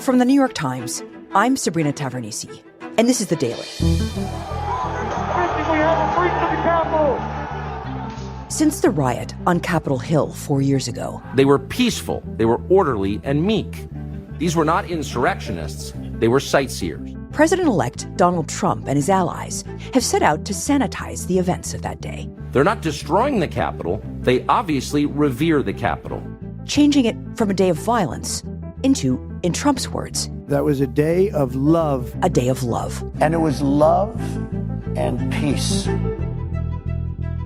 From the New York Times, I'm Sabrina Tavernisi, and this is The Daily. Since the riot on Capitol Hill 4 years ago, they were peaceful, they were orderly and meek. These were not insurrectionists, they were sightseers. President-elect Donald Trump and his allies have set out to sanitize the events of that day. They're not destroying the Capitol, they obviously revere the Capitol. Changing it from a day of violence into, in Trump's words, that was a day of love. A day of love. And it was love and peace.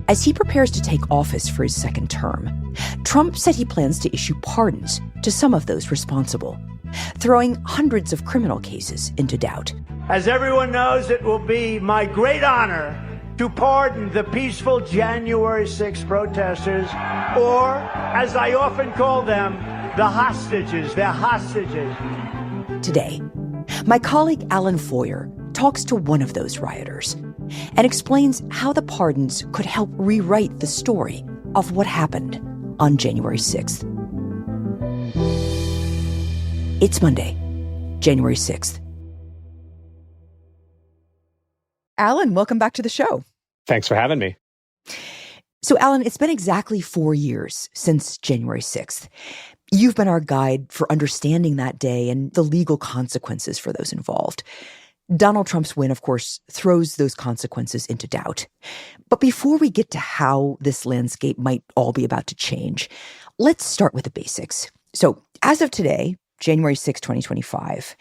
As he prepares to take office for his second term, Trump said he plans to issue pardons to some of those responsible, throwing hundreds of criminal cases into doubt. As everyone knows, it will be my great honor to pardon the peaceful January 6th protesters, or, as I often call them, the hostages. They're hostages. Today, my colleague Alan Feuer talks to one of those rioters and explains how the pardons could help rewrite the story of what happened on January 6th. It's Monday, January 6th. Alan, welcome back to the show. Thanks for having me. So, Alan, it's been exactly 4 years since January 6th. You've been our guide for understanding that day and the legal consequences for those involved. Donald Trump's win, of course, throws those consequences into doubt. But before we get to how this landscape might all be about to change, let's start with the basics. So, as of today, January 6, 2025,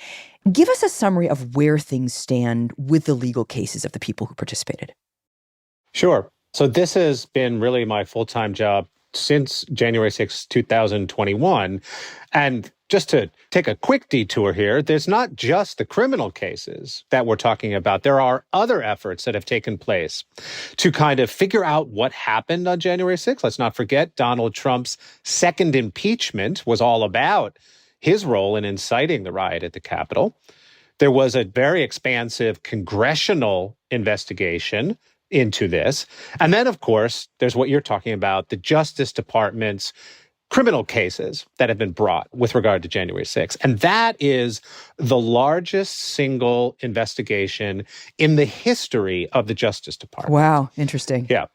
give us a summary of where things stand with the legal cases of the people who participated. Sure. So this has been really my full-time job since January 6, 2021. And just to take a quick detour here, there's not just the criminal cases that we're talking about. There are other efforts that have taken place to kind of figure out what happened on January 6th. Let's not forget Donald Trump's second impeachment was all about his role in inciting the riot at the Capitol. There was a very expansive congressional investigation into this. And then, of course, there's what you're talking about, the Justice Department's criminal cases that have been brought with regard to January 6th. And that is the largest single investigation in the history of the Justice Department. Wow, interesting. Yeah.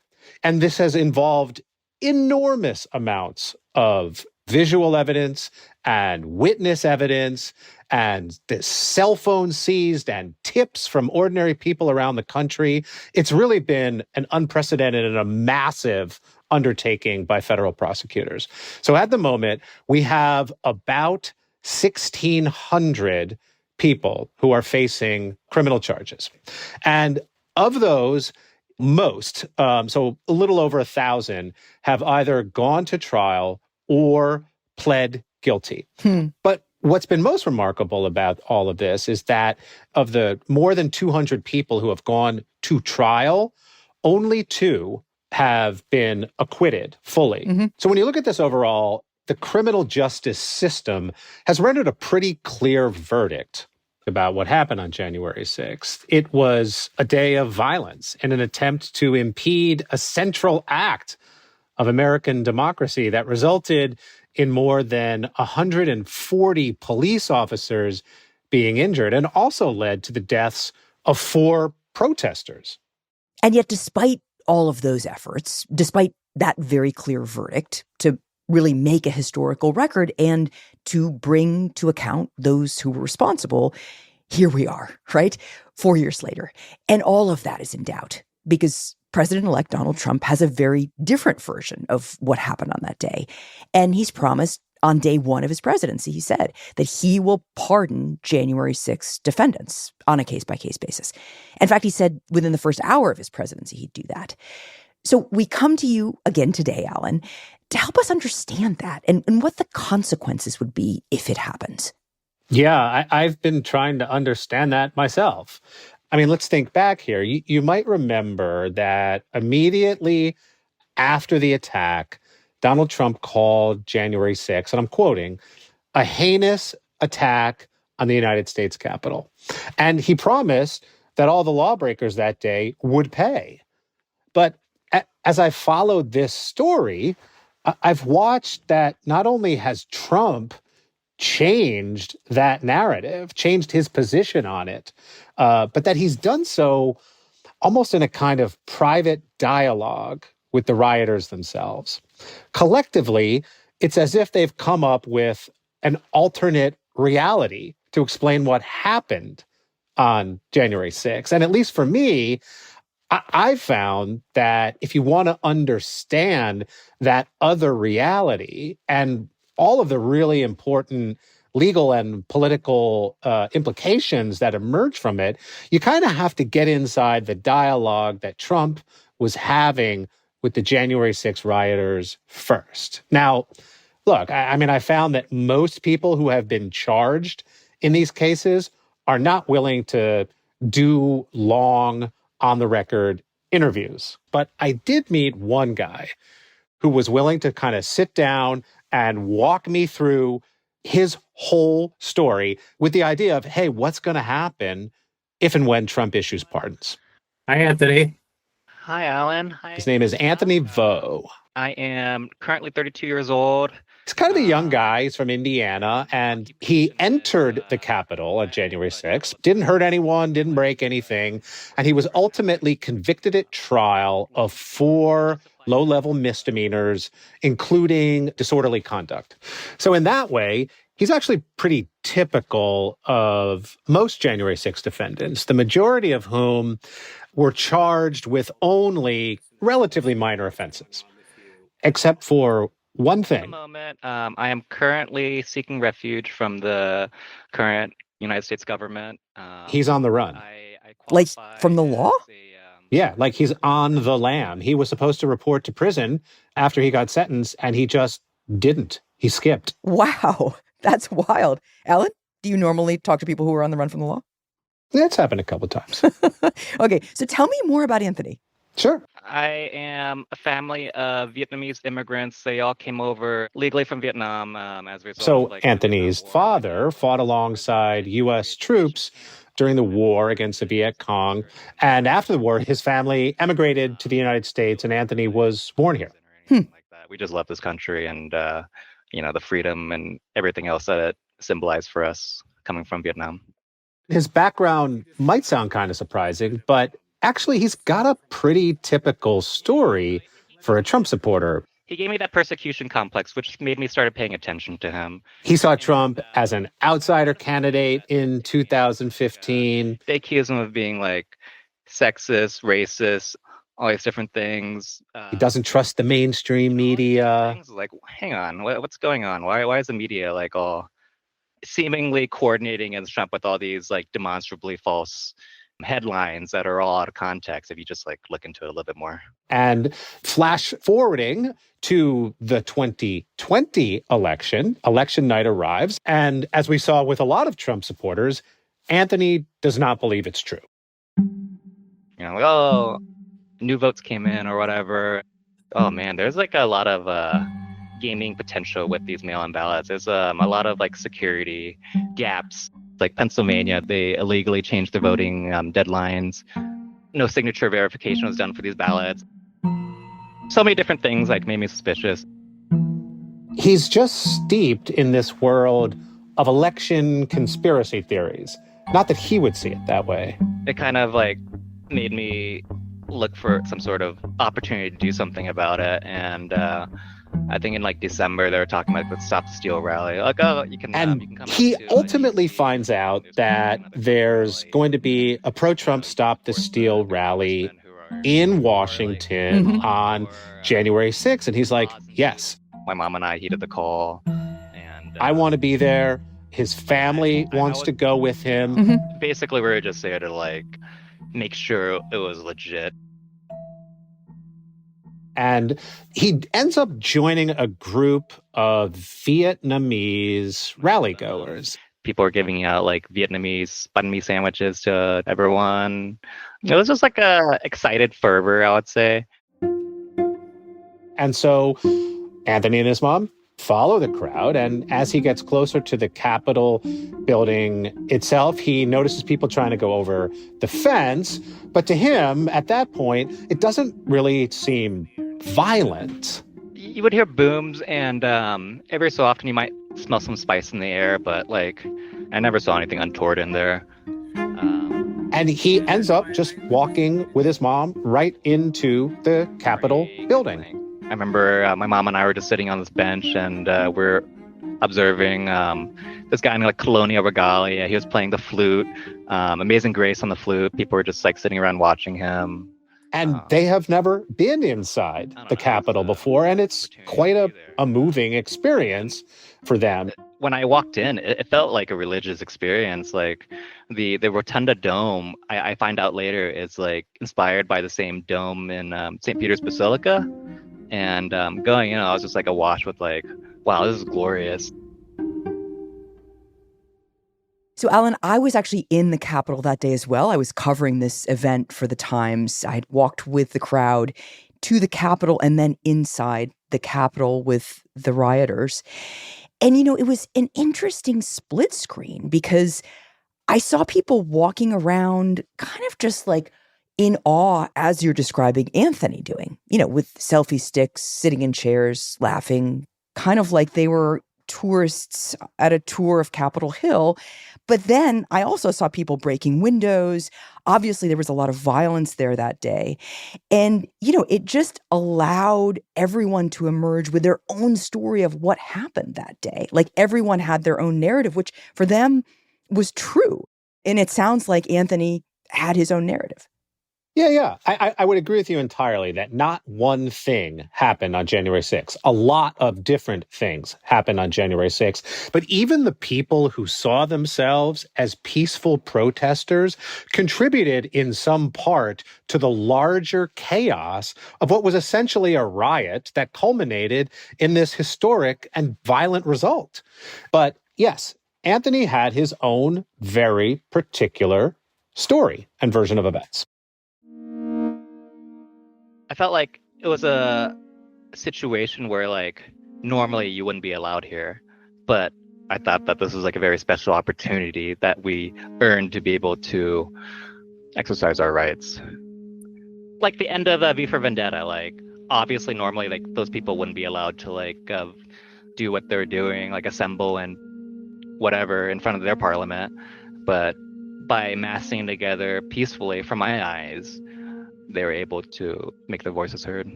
And this has involved enormous amounts of visual evidence and witness evidence and the cell phone seized and tips from ordinary people around the country. It's really been an unprecedented and a massive undertaking by federal prosecutors. So at the moment, we have about 1,600 people who are facing criminal charges. And of those, most, so a little over 1,000, have either gone to trial or pled guilty. But what's been most remarkable about all of this is that of the more than 200 people who have gone to trial, only 2 have been acquitted fully. So when you look at this overall, the criminal justice system has rendered a pretty clear verdict about what happened on January 6th. It was a day of violence in an attempt to impede a central act of American democracy that resulted in more than 140 police officers being injured and also led to the deaths of 4 protesters. And yet, despite all of those efforts, despite that very clear verdict to really make a historical record and to bring to account those who were responsible, here we are, right? 4 years later. And all of that is in doubt because President-elect Donald Trump has a very different version of what happened on that day. And he's promised on day 1 of his presidency, he said that he will pardon January 6 defendants on a case-by-case basis. In fact, he said within the first hour of his presidency, he'd do that. So we come to you again today, Alan, to help us understand that and what the consequences would be if it happens. Yeah, I've been trying to understand that myself. I mean, let's think back here. You might remember that immediately after the attack, Donald Trump called January 6th, and I'm quoting, a heinous attack on the United States Capitol. And he promised that all the lawbreakers that day would pay. But as I followed this story, I've watched that not only has Trump changed that narrative, changed his position on it, but that he's done so almost in a kind of private dialogue with the rioters themselves. Collectively, it's as if they've come up with an alternate reality to explain what happened on January 6th. And at least for me, I've found that if you want to understand that other reality and all of the really important legal and political implications that emerge from it, you kind of have to get inside the dialogue that Trump was having with the January 6th rioters first. Now, look, I mean, I found that most people who have been charged in these cases are not willing to do long on-the-record interviews. But I did meet one guy who was willing to kind of sit down and walk me through his whole story with the idea of, hey, what's going to happen if and when Trump issues pardons? Hi, Anthony. Hi, Alan. His name is Anthony Vo. I am currently 32 years old. He's kind of a young guy. He's from Indiana, and he entered the Capitol on January 6th, didn't hurt anyone, didn't break anything, and he was ultimately convicted at trial of 4 low-level misdemeanors, including disorderly conduct. So in that way, he's actually pretty typical of most January 6th defendants, the majority of whom were charged with only relatively minor offenses, except for one thing. At the moment, I am currently seeking refuge from the current United States government. He's on the run. Like from the law? Yeah, like he's on the lam. He was supposed to report to prison after he got sentenced, and he just didn't. He skipped. Wow, that's wild. Alan, do you normally talk to people who are on the run from the law? It's happened a couple of times. Okay, so tell me more about Anthony. Sure. I am a family of Vietnamese immigrants. They all came over legally from Vietnam as a result So of, Anthony's father fought alongside U.S. troops during the war against the Viet Cong. And after the war, his family emigrated to the United States, and Anthony was born here. Like that. We just love this country and, the freedom and everything else that it symbolized for us coming from Vietnam. His background might sound kind of surprising, but actually he's got a pretty typical story for a Trump supporter. He gave me that persecution complex, which made me start paying attention to him. He saw Trump as an outsider candidate in 2015. They accuse him of being like sexist, racist, all these different things. He doesn't trust the mainstream media. Like, hang on, what's going on? Why is the media like all seemingly coordinating against Trump with all these like demonstrably false headlines that are all out of context if you just like look into it a little bit more? And flash forwarding to the 2020 election night arrives. And as we saw with a lot of Trump supporters, Anthony does not believe it's true. New votes came in or whatever. Oh man, there's like a lot of gaming potential with these mail-in ballots. There's a lot of like security gaps. Like Pennsylvania, they illegally changed their voting deadlines. No signature verification was done for these ballots. So many different things like made me suspicious. He's just steeped in this world of election conspiracy theories. Not that he would see it that way. It kind of like made me look for some sort of opportunity to do something about it. And I think in like December, they were talking about the Stop the Steal rally. Like, you can come. He ultimately finds out that there's going to be a pro-Trump Stop the Steal rally in Washington on January 6th. And he's like, yes. My mom and I heeded the call. And I want to be there. His family wants to go with him. Basically, we were just there to like make sure it was legit. And he ends up joining a group of Vietnamese rally-goers. People are giving out like Vietnamese banh mi sandwiches to everyone. It was just like a excited fervor, I would say. And so Anthony and his mom follow the crowd. And as he gets closer to the Capitol building itself, he notices people trying to go over the fence. But to him, at that point, it doesn't really seem violent. You would hear booms, and every so often you might smell some spice in the air, but like I never saw anything untoward in there. And he ends up just walking with his mom right into the Capitol building. I remember my mom and I were just sitting on this bench, and we're observing this guy in like Colonia Regalia. He was playing the flute, Amazing Grace on the flute. People were just like sitting around watching him. And they have never been inside the Capitol before, and it's quite a moving experience for them. When I walked in, it felt like a religious experience. Like the Rotunda Dome, I find out later, is like inspired by the same dome in St. Peter's Basilica. And going in, I was just like awash with like, wow, this is glorious. So, Alan, I was actually in the Capitol that day as well. I was covering this event for the Times. I had walked with the crowd to the Capitol and then inside the Capitol with the rioters. And, you know, it was an interesting split screen because I saw people walking around kind of just like in awe, as you're describing Anthony doing, you know, with selfie sticks, sitting in chairs, laughing, kind of like they were tourists at a tour of Capitol Hill. But then I also saw people breaking windows. Obviously, there was a lot of violence there that day. And, you know, it just allowed everyone to emerge with their own story of what happened that day. Like everyone had their own narrative, which for them was true. And it sounds like Anthony had his own narrative. Yeah. I would agree with you entirely that not one thing happened on January 6th. A lot of different things happened on January 6th. But even the people who saw themselves as peaceful protesters contributed in some part to the larger chaos of what was essentially a riot that culminated in this historic and violent result. But yes, Anthony had his own very particular story and version of events. I felt like it was a situation where like normally you wouldn't be allowed here, but I thought that this was like a very special opportunity that we earned to be able to exercise our rights. Like the end of V for Vendetta, like obviously normally like those people wouldn't be allowed to like do what they're doing, like assemble and whatever in front of their parliament, but by massing together peacefully, from my eyes, they were able to make their voices heard.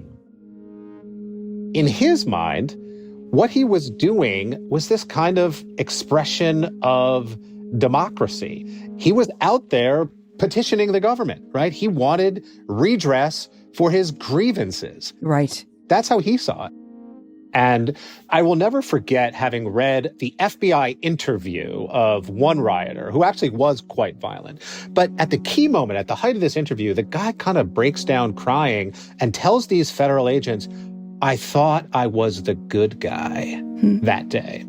In his mind, what he was doing was this kind of expression of democracy. He was out there petitioning the government, right? He wanted redress for his grievances. Right. That's how he saw it. And I will never forget having read the FBI interview of one rioter who actually was quite violent. But at the key moment, at the height of this interview, the guy kind of breaks down crying and tells these federal agents, I thought I was the good guy that day.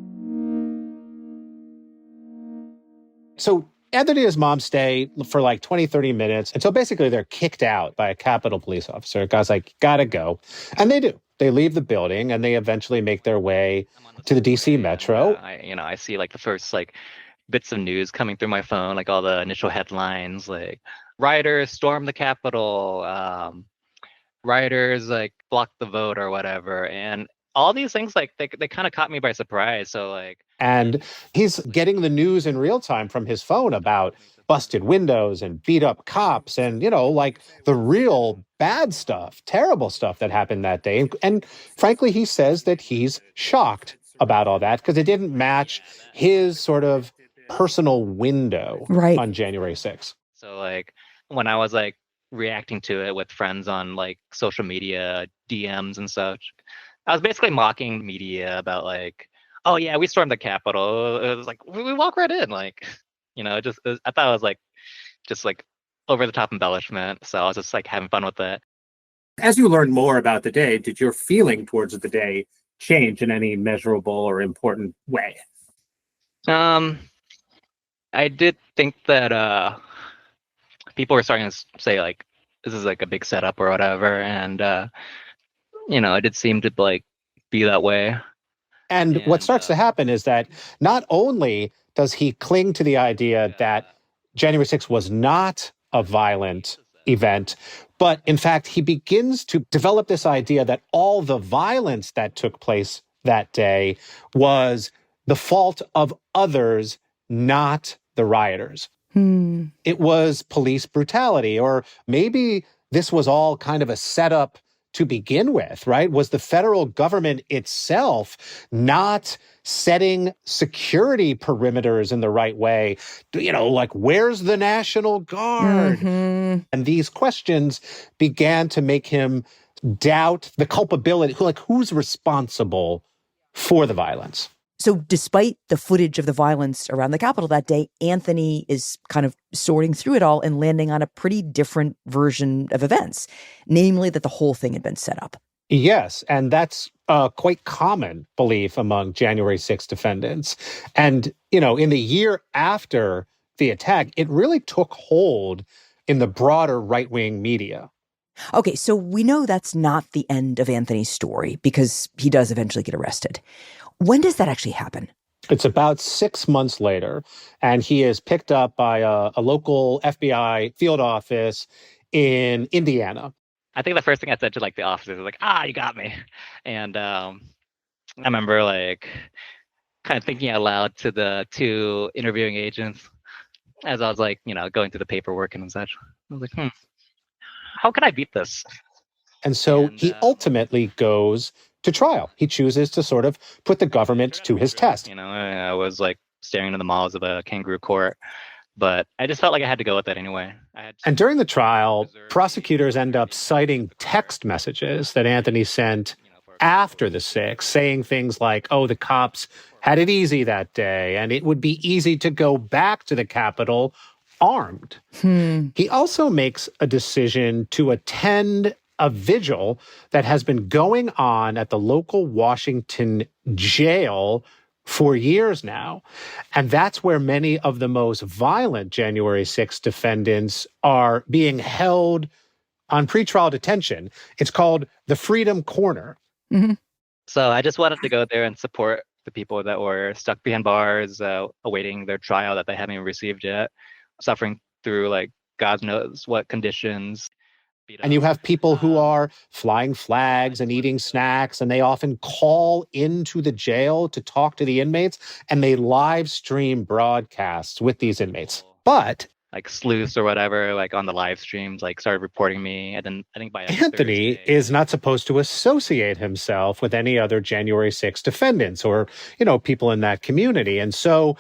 So Anthony and his mom stay for like 20, 30 minutes until basically they're kicked out by a Capitol police officer. The guy's like, gotta go. And they do. They leave the building and they eventually make their way to the DC Metro. I see like the first like bits of news coming through my phone, like all the initial headlines, like rioters storm the Capitol, rioters like block the vote or whatever. And all these things, like they kind of caught me by surprise. So like, and he's getting the news in real time from his phone about busted windows and beat up cops and, you know, like the real bad stuff, terrible stuff that happened that day. And frankly, he says that he's shocked about all that because it didn't match his sort of personal window on January 6th. So like when I was like reacting to it with friends on like social media, DMs and such, I was basically mocking media about like, oh yeah, we stormed the Capitol. It was like, we walk right in. Like, you know, I thought it was like, just like over the top embellishment. So I was just like having fun with it. As you learned more about the day, did your feeling towards the day change in any measurable or important way? I did think that people were starting to say like, this is like a big setup or whatever. And, you know, it did seem to like be that way. And what starts to happen is that not only does he cling to the idea that January 6th was not a violent event, but in fact, he begins to develop this idea that all the violence that took place that day was the fault of others, not the rioters. It was police brutality, or maybe this was all kind of a setup to begin with, right? Was the federal government itself not setting security perimeters in the right way? You know, like, where's the National Guard? And these questions began to make him doubt the culpability, like who's responsible for the violence. So despite the footage of the violence around the Capitol that day, Anthony is kind of sorting through it all and landing on a pretty different version of events, namely that the whole thing had been set up. Yes, and that's a quite common belief among January 6th defendants. And, you know, in the year after the attack, it really took hold in the broader right-wing media. Okay, so we know that's not the end of Anthony's story because he does eventually get arrested. When does that actually happen? It's about 6 months later, and he is picked up by a local FBI field office in Indiana. I think the first thing I said to like the officers was like, you got me. And I remember like kind of thinking out loud to the two interviewing agents as I was like, you know, going through the paperwork and such. I was like, how can I beat this? And so he ultimately goes to trial. He chooses to sort of put the government to his test. You know, I was like staring into the maws of a kangaroo court, but I just felt like I had to go with it anyway. And during the trial, prosecutors end up citing text messages that Anthony sent after the 6th, saying things like, oh, the cops had it easy that day, and it would be easy to go back to the Capitol armed. He also makes a decision to attend a vigil that has been going on at the local Washington jail for years now. And that's where many of the most violent January 6th defendants are being held on pretrial detention. It's called the Freedom Corner. So I just wanted to go there and support the people that were stuck behind bars, awaiting their trial that they haven't even received yet, suffering through like God knows what conditions. And you have people who are flying flags and eating snacks, and they often call into the jail to talk to the inmates, and they live stream broadcasts with these inmates. But like sleuths or whatever, like on the live streams, like started reporting me. And then I think by Anthony is not supposed to associate himself with any other January 6th defendants or, you know, people in that community. And so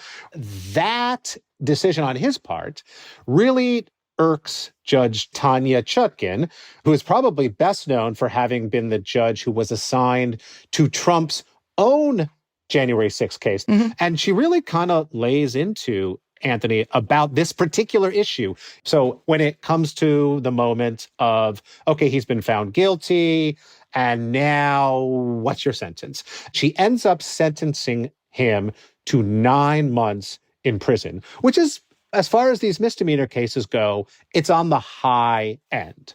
that decision on his part really irks Judge Tanya Chutkin, who is probably best known for having been the judge who was assigned to Trump's own January 6th case. And she really kind of lays into Anthony about this particular issue. So when it comes to the moment of, okay, he's been found guilty, and now what's your sentence? She ends up sentencing him to 9 months in prison, which is, as far as these misdemeanor cases go, it's on the high end.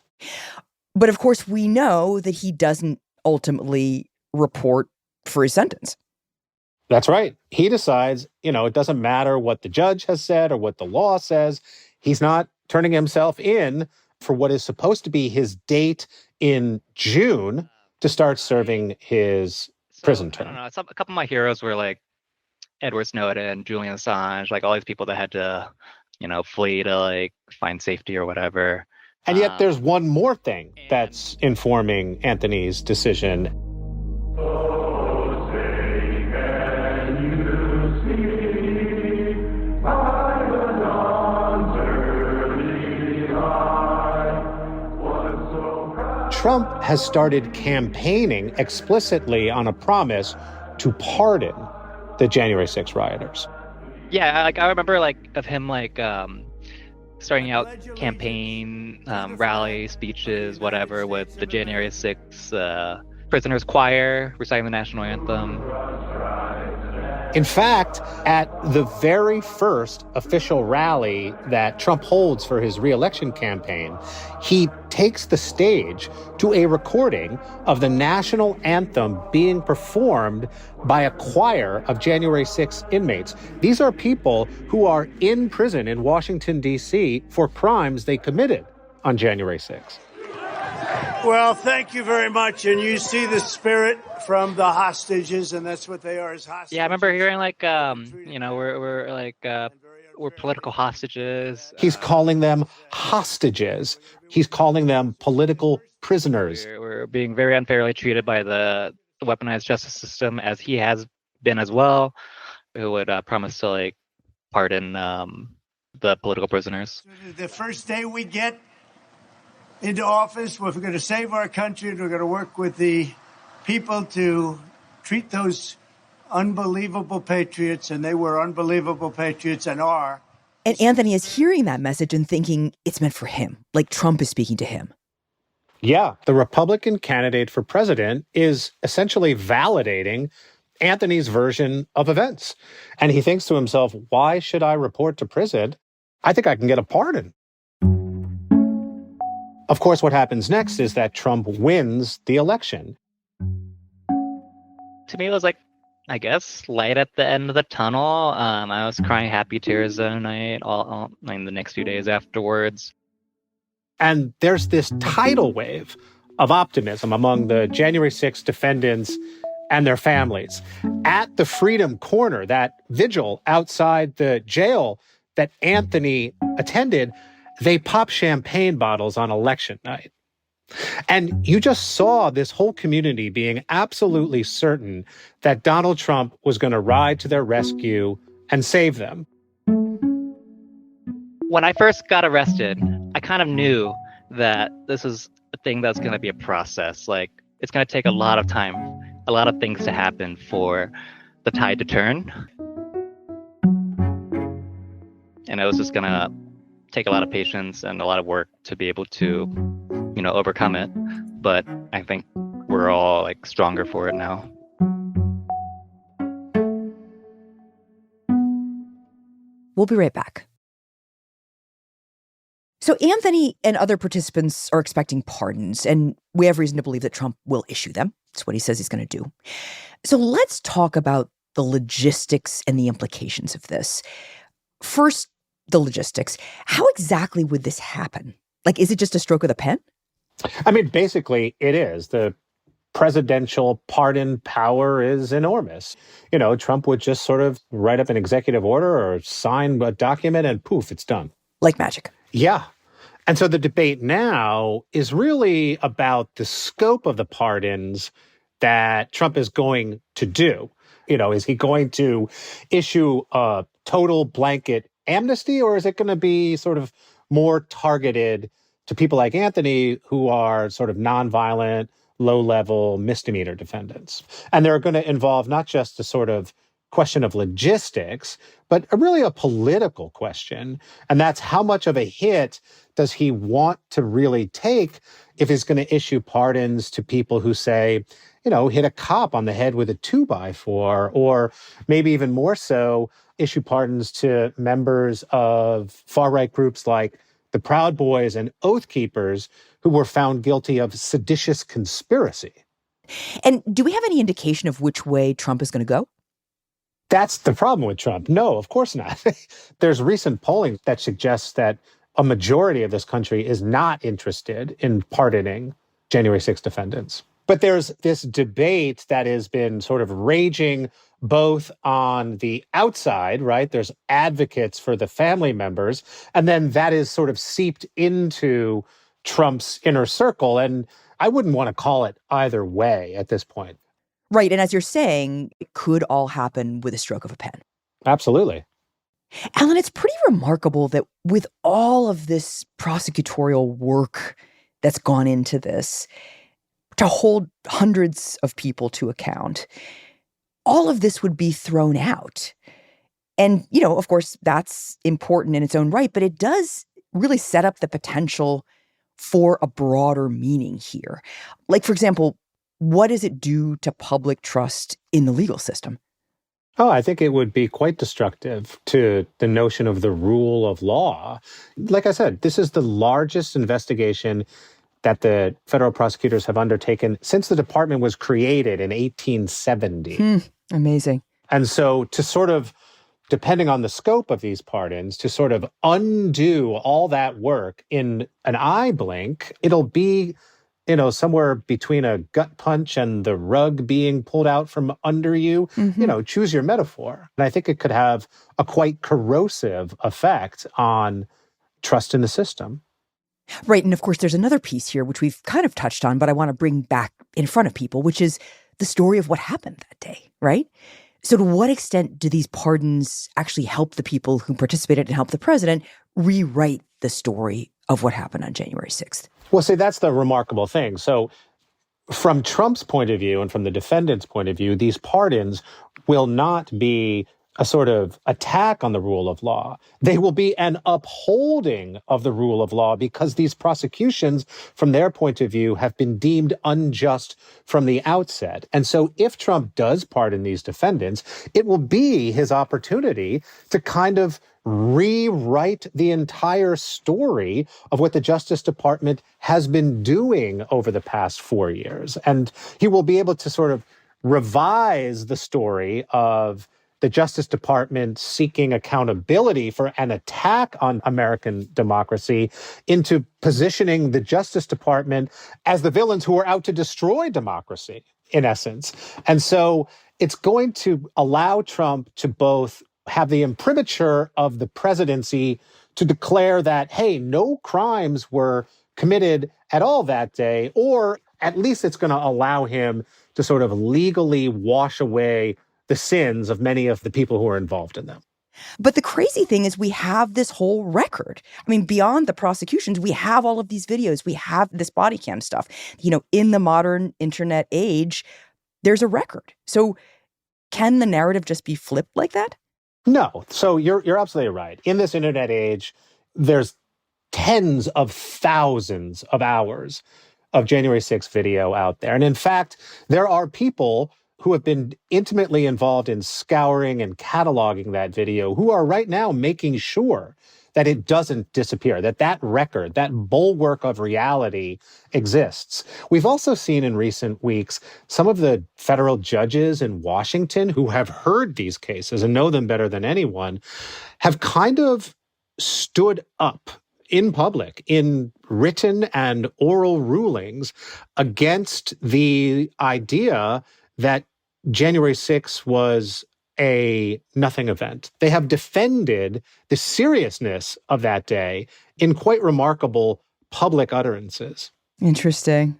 But of course, we know that he doesn't ultimately report for his sentence. That's right. He decides, you know, it doesn't matter what the judge has said or what the law says. He's not turning himself in for what is supposed to be his date in June to start serving his prison term. I don't know. A couple of my heroes were like Edward Snowden, Julian Assange, like all these people that had to, you know, flee to like find safety or whatever. And yet there's one more thing that's informing Anthony's decision. Trump has started campaigning explicitly on a promise to pardon the January 6th rioters. Yeah, like I remember like of him like starting out campaign rally speeches, whatever, with the January 6th prisoners choir reciting the national anthem. In fact, at the very first official rally that Trump holds for his re-election campaign, he takes the stage to a recording of the national anthem being performed by a choir of January 6th inmates. These are people who are in prison in Washington, D.C. for crimes they committed on January 6th. Well, thank you very much. And you see the spirit from the hostages, and that's what they are, as hostages. Yeah, I remember hearing like, we're political hostages. He's calling them hostages. He's calling them political prisoners. We're being very unfairly treated by the weaponized justice system, as he has been as well, who would promise to like pardon the political prisoners. The first day we get into office, we're going to save our country, and we're going to work with the people to treat those unbelievable patriots, and they were unbelievable patriots and are. And Anthony is hearing that message and thinking it's meant for him, like Trump is speaking to him. Yeah, the Republican candidate for president is essentially validating Anthony's version of events. And he thinks to himself, why should I report to prison? I think I can get a pardon. Of course, what happens next is that Trump wins the election. To me, it was like, I guess, light at the end of the tunnel. I was crying happy tears that night, all in the next few days afterwards. And there's this tidal wave of optimism among the January 6th defendants and their families. At the Freedom Corner, that vigil outside the jail that Anthony attended, they pop champagne bottles on election night. And you just saw this whole community being absolutely certain that Donald Trump was going to ride to their rescue and save them. When I first got arrested, I kind of knew that this is a thing that's going to be a process. Like, it's going to take a lot of time, a lot of things to happen for the tide to turn. And it was just going to take a lot of patience and a lot of work to be able to, overcome it. But I think we're all like stronger for it now. We'll be right back. So Anthony and other participants are expecting pardons, and we have reason to believe that Trump will issue them. That's what he says he's going to do. So let's talk about the logistics and the implications of this. First, the logistics. How exactly would this happen? Like, is it just a stroke of the pen? I mean, basically, it is. The presidential pardon power is enormous. Trump would just sort of write up an executive order or sign a document and poof, it's done. Like magic. Yeah. And so the debate now is really about the scope of the pardons that Trump is going to do. Is he going to issue a total blanket amnesty, or is it going to be sort of more targeted to people like Anthony who are sort of nonviolent, low-level misdemeanor defendants? And they're going to involve not just a sort of question of logistics, but really a political question. And that's how much of a hit does he want to really take if he's going to issue pardons to people who say, hit a cop on the head with a 2x4, or maybe even more so, issue pardons to members of far-right groups like the Proud Boys and Oath Keepers who were found guilty of seditious conspiracy. And do we have any indication of which way Trump is going to go? That's the problem with Trump. No, of course not. There's recent polling that suggests that a majority of this country is not interested in pardoning January 6th defendants. But there's this debate that has been sort of raging both on the outside, right? There's advocates for the family members, and then that is sort of seeped into Trump's inner circle. And I wouldn't want to call it either way at this point. Right. And as you're saying, it could all happen with a stroke of a pen. Absolutely. Alan, it's pretty remarkable that with all of this prosecutorial work that's gone into this, to hold hundreds of people to account, all of this would be thrown out. And, of course, that's important in its own right, but it does really set up the potential for a broader meaning here. Like, for example, what does it do to public trust in the legal system? Oh, I think it would be quite destructive to the notion of the rule of law. Like I said, this is the largest investigation that the federal prosecutors have undertaken since the department was created in 1870. Amazing. And so to sort of, depending on the scope of these pardons, to sort of undo all that work in an eye blink, it'll be somewhere between a gut punch and the rug being pulled out from under you. Choose your metaphor. And I think it could have a quite corrosive effect on trust in the system. Right. And of course, there's another piece here, which we've kind of touched on, but I want to bring back in front of people, which is the story of what happened that day, right? So to what extent do these pardons actually help the people who participated and help the president rewrite the story of what happened on January 6th? Well, see, that's the remarkable thing. So from Trump's point of view and from the defendant's point of view, these pardons will not be a sort of attack on the rule of law. They will be an upholding of the rule of law because these prosecutions, from their point of view, have been deemed unjust from the outset. And so if Trump does pardon these defendants, it will be his opportunity to kind of rewrite the entire story of what the Justice Department has been doing over the past 4 years. And he will be able to sort of revise the story of the Justice Department seeking accountability for an attack on American democracy into positioning the Justice Department as the villains who are out to destroy democracy, in essence. And so it's going to allow Trump to both have the imprimatur of the presidency to declare that, hey, no crimes were committed at all that day, or at least it's going to allow him to sort of legally wash away the sins of many of the people who are involved in them. But the crazy thing is we have this whole record. I mean, beyond the prosecutions, we have all of these videos. We have this body cam stuff. In the modern internet age, there's a record. So can the narrative just be flipped like that? No. So you're absolutely right. In this internet age, there's tens of thousands of hours of January 6th video out there. And in fact, there are people who have been intimately involved in scouring and cataloging that video, who are right now making sure that it doesn't disappear, that record, that bulwark of reality exists. We've also seen in recent weeks some of the federal judges in Washington who have heard these cases and know them better than anyone, have kind of stood up in public, in written and oral rulings, against the idea that January 6th was a nothing event. They have defended the seriousness of that day in quite remarkable public utterances. Interesting.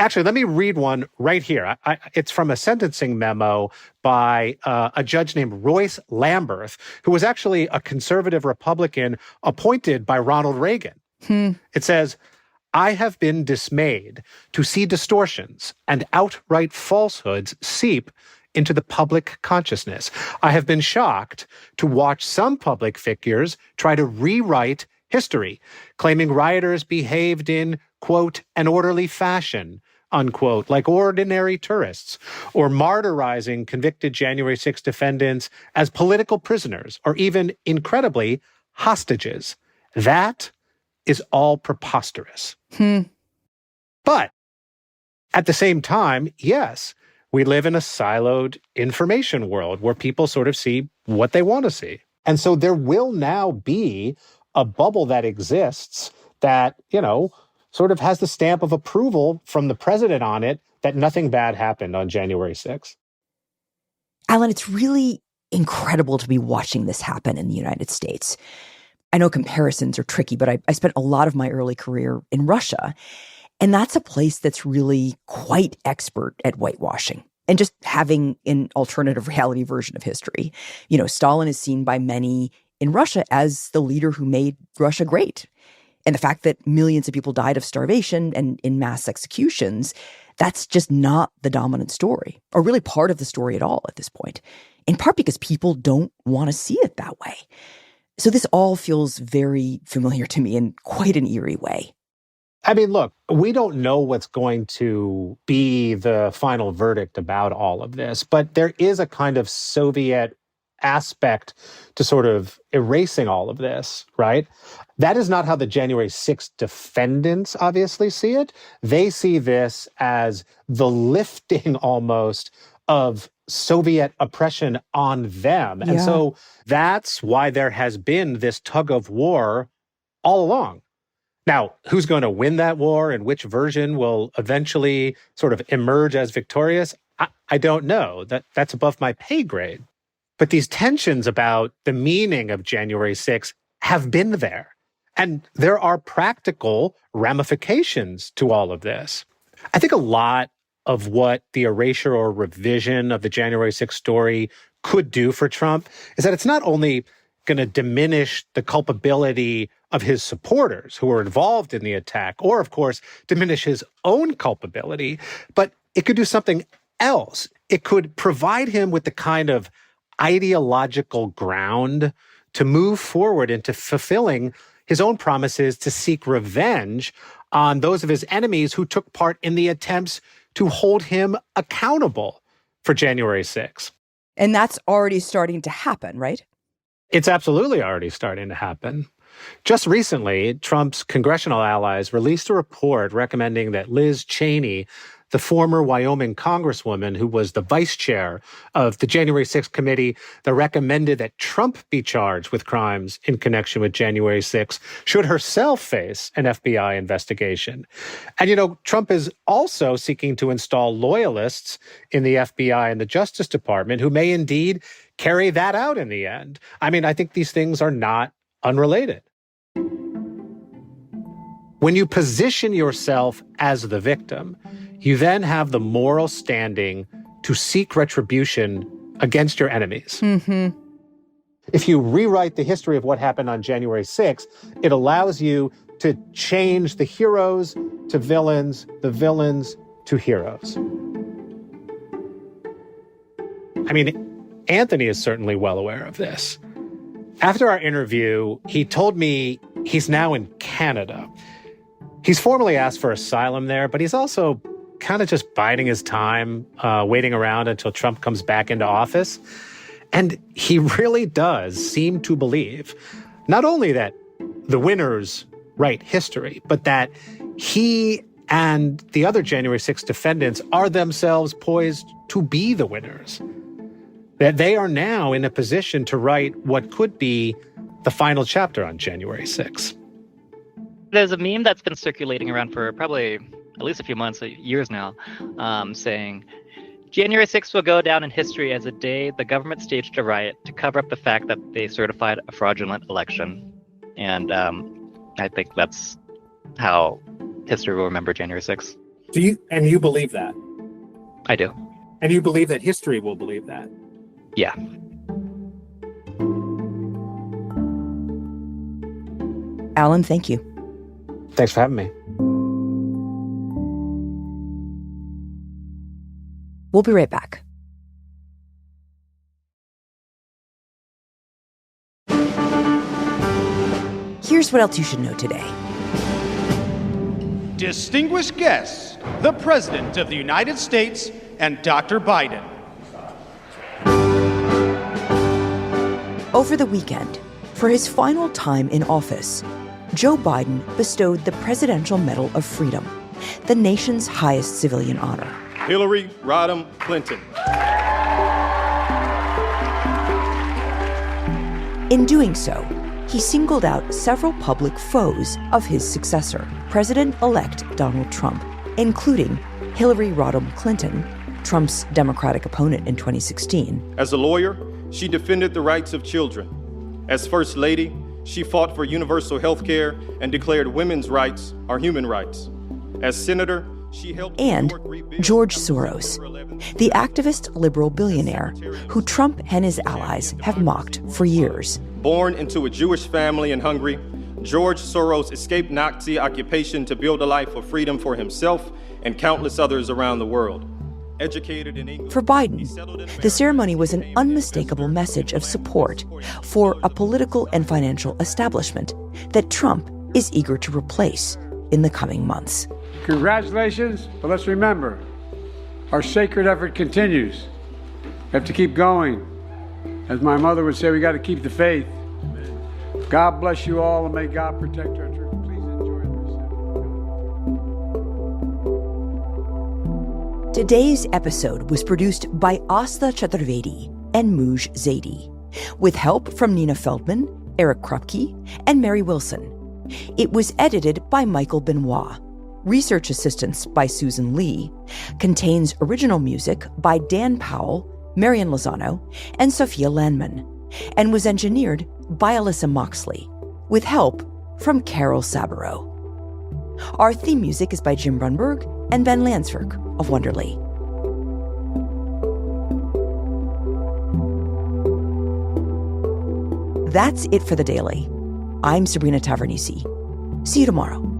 Actually, let me read one right here. It's from a sentencing memo by a judge named Royce Lamberth, who was actually a conservative Republican appointed by Ronald Reagan. It says, "I have been dismayed to see distortions and outright falsehoods seep into the public consciousness. I have been shocked to watch some public figures try to rewrite history, claiming rioters behaved in, quote, an orderly fashion, unquote, like ordinary tourists, or martyrizing convicted January 6 defendants as political prisoners, or even, incredibly, hostages. That is all preposterous." But at the same time, yes, we live in a siloed information world where people sort of see what they want to see. And so there will now be a bubble that exists that, sort of has the stamp of approval from the president on it that nothing bad happened on January 6th. Alan, it's really incredible to be watching this happen in the United States. I know comparisons are tricky, but I spent a lot of my early career in Russia. And that's a place that's really quite expert at whitewashing and just having an alternative reality version of history. Stalin is seen by many in Russia as the leader who made Russia great. And the fact that millions of people died of starvation and in mass executions, that's just not the dominant story, or really part of the story at all at this point, in part because people don't want to see it that way. So this all feels very familiar to me in quite an eerie way. I mean, look, we don't know what's going to be the final verdict about all of this, but there is a kind of Soviet aspect to sort of erasing all of this, right? That is not how the January 6th defendants obviously see it. They see this as the lifting almost of Soviet oppression on them. And so that's why there has been this tug of war all along. Now, who's going to win that war and which version will eventually sort of emerge as victorious? I don't know. That's above my pay grade. But these tensions about the meaning of January 6th have been there. And there are practical ramifications to all of this. I think a lot of what the erasure or revision of the January 6th story could do for Trump is that it's not only going to diminish the culpability of his supporters who were involved in the attack, or, of course, diminish his own culpability, but it could do something else. It could provide him with the kind of ideological ground to move forward into fulfilling his own promises to seek revenge on those of his enemies who took part in the attempts to hold him accountable for January 6th. And that's already starting to happen, right? It's absolutely already starting to happen. Just recently, Trump's congressional allies released a report recommending that Liz Cheney, the former Wyoming congresswoman who was the vice chair of the January 6th committee that recommended that Trump be charged with crimes in connection with January 6th, should herself face an FBI investigation. And, Trump is also seeking to install loyalists in the FBI and the Justice Department who may indeed carry that out in the end. I mean, I think these things are not unrelated. When you position yourself as the victim, you then have the moral standing to seek retribution against your enemies. Mm-hmm. If you rewrite the history of what happened on January 6th, it allows you to change the heroes to villains, the villains to heroes. I mean, Anthony is certainly well aware of this. After our interview, he told me he's now in Canada. He's formally asked for asylum there, but he's also kind of just biding his time, waiting around until Trump comes back into office. And he really does seem to believe not only that the winners write history, but that he and the other January 6th defendants are themselves poised to be the winners. That they are now in a position to write what could be the final chapter on January 6th. There's a meme that's been circulating around for probably at least a few months, years now, saying, January 6th will go down in history as a day the government staged a riot to cover up the fact that they certified a fraudulent election. And I think that's how history will remember January 6th. And you believe that? I do. And you believe that history will believe that? Yeah. Alan, thank you. Thanks for having me. We'll be right back. Here's what else you should know today. Distinguished guests, the President of the United States and Dr. Biden. Over the weekend, for his final time in office, Joe Biden bestowed the Presidential Medal of Freedom, the nation's highest civilian honor. Hillary Rodham Clinton. In doing so, he singled out several public foes of his successor, President-elect Donald Trump, including Hillary Rodham Clinton, Trump's Democratic opponent in 2016. As a lawyer, she defended the rights of children. As First Lady, she fought for universal health care and declared women's rights are human rights. As Senator, she helped... And George Soros, the activist liberal billionaire who Trump and his allies have mocked for years. Born into a Jewish family in Hungary, George Soros escaped Nazi occupation to build a life of freedom for himself and countless others around the world. Educated in England, for Biden, the ceremony was an unmistakable message of support for a political and financial establishment that Trump is eager to replace in the coming months. Congratulations, but let's remember, our sacred effort continues. We have to keep going. As my mother would say, we got to keep the faith. God bless you all, and may God protect our church. Please enjoy the reception. Today's episode was produced by Asta Chaturvedi and Mooj Zaidi, with help from Nina Feldman, Eric Krupke, and Mary Wilson. It was edited by Michael Benoit. Research assistance by Susan Lee. Contains original music by Dan Powell, Marian Lozano, and Sophia Landman, and was engineered by Alyssa Moxley, with help from Carol Saburo. Our theme music is by Jim Brunberg and Ben Landsberg of Wonderly. That's it for The Daily. I'm Sabrina Tavernisi. See you tomorrow.